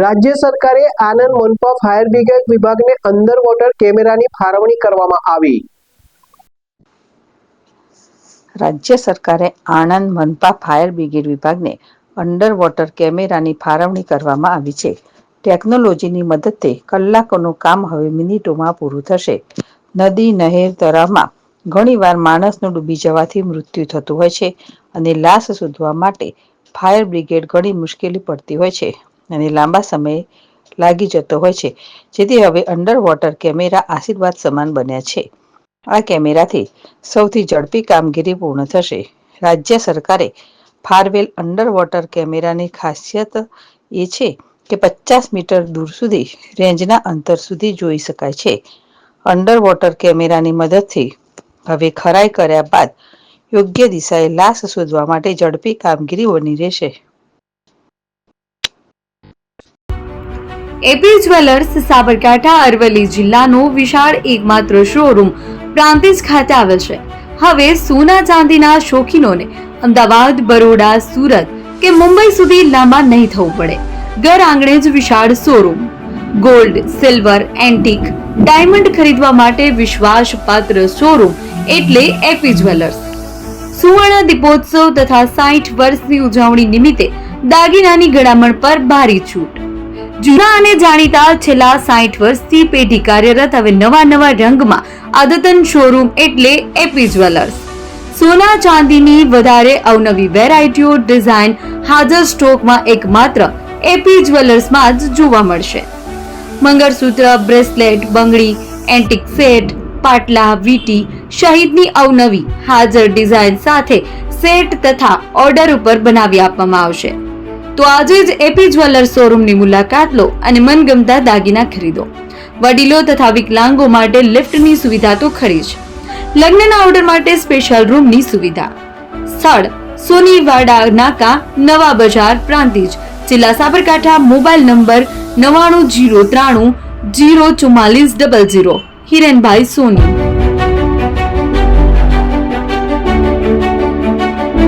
રાજ્ય સરકારે આનંદ મનપા fire brigade વિભાગને અંડર વોટર કેમેરાની ફાળવણી કરવામાં આવી। રાજ્ય સરકારે આણંદ મનપા ફાયર બ્રિગેડ વિભાગને અંડર વોટર કેમેરાની ફાળવણી કરવામાં આવી છે। ટેકનોલોજીની મદદથી કલાકોનું કામ હવે મિનિટોમાં પૂરું થશે। નદી, નહેર, તળાવમાં ઘણીવાર માણસનું ડૂબી જવાથી મૃત્યુ થતું હોય છે અને લાશ શોધવા માટે ફાયર બ્રિગેડ ઘણી મુશ્કેલી પડતી હોય છે અને લાંબા સમય લાગી જતો હોય છે, જેથી હવે અંડર વોટર કેમેરા આશીર્વાદ સમાન બન્યા છે। આ કેમેરાથી સૌથી ઝડપી કામગીરી પૂર્ણ થશે। રાજ્ય સરકારે ફાળવેલ અંડર વોટર કેમેરાની ખાસિયત એ છે કે 50 મીટર દૂર સુધી રેન્જના અંતર સુધી જોઈ શકાય છે। અંડર વોટર કેમેરાની મદદથી હવે ખરાઈ કર્યા બાદ યોગ્ય દિશાએ લાશ શોધવા માટે ઝડપી કામગીરી બની રહેશે। એપી જ્વેલર્સ સાબરકાંઠા અરવલ્લી જિલ્લાનો વિશાળ એકમાત્ર શોરૂમ પ્રાંતિજ ખાતે આવેલ છે। હવે સોના ચાંદીના શોખીનોને અમદાવાદ, બરોડા, સુરત કે મુંબઈ સુધી લાંબા નહીં થવું પડે। ઘર આંગણે જ વિશાળ showroom. Gold, silver, antique, diamond ખરીદવા માટે વિશ્વાસપાત્ર શોરૂમ એટલે એપી જ્વેલર્સ। સુવર્ણ દીપોત્સવ તથા 60 વર્ષની ઉજવણી નિમિત્તે દાગીનાની ગળામણ પર ભારી છૂટ। જૂના અને જાણીતા છેલ્લા 60 વર્ષથી પેઢી કાર્યરત હવે નવા રંગમાં અદ્યતન શોરૂમ એટલે એપી જ્વેલર્સ। સોના ચાંદીની વધારે અવનવી વેરાયટીઓ, ડિઝાઇન હાજર સ્ટોકમાં એકમાત્ર એપી જ્વેલર્સમાં જ જોવા મળશે। મંગળસૂત્ર, બ્રેસલેટ, બંગડી, એન્ટિક સેટ, પાટલા, વીટી સહિતની અવનવી હાજર ડિઝાઇન સાથે સેટ તથા ઓર્ડર ઉપર બનાવી આપવામાં આવશે। તો આજે જ એપી જ્વેલર્સ શોરૂમની મુલાકાત લો અને મનગમતા દાગીના ખરીદો। વડીલો તથા વિકલાંગો માટે લિફ્ટની સુવિધા તો ખરી જ, લગ્નના ઓર્ડર માટે સ્પેશિયલ રૂમની સુવિધા। સ્થળ સોનીવાડા નાકા, નવા બજાર, પ્રાંતિજ, જિલ્લા સાબરકાંઠા। Mobile number 9903 04400। હિરેનભાઈ સોની।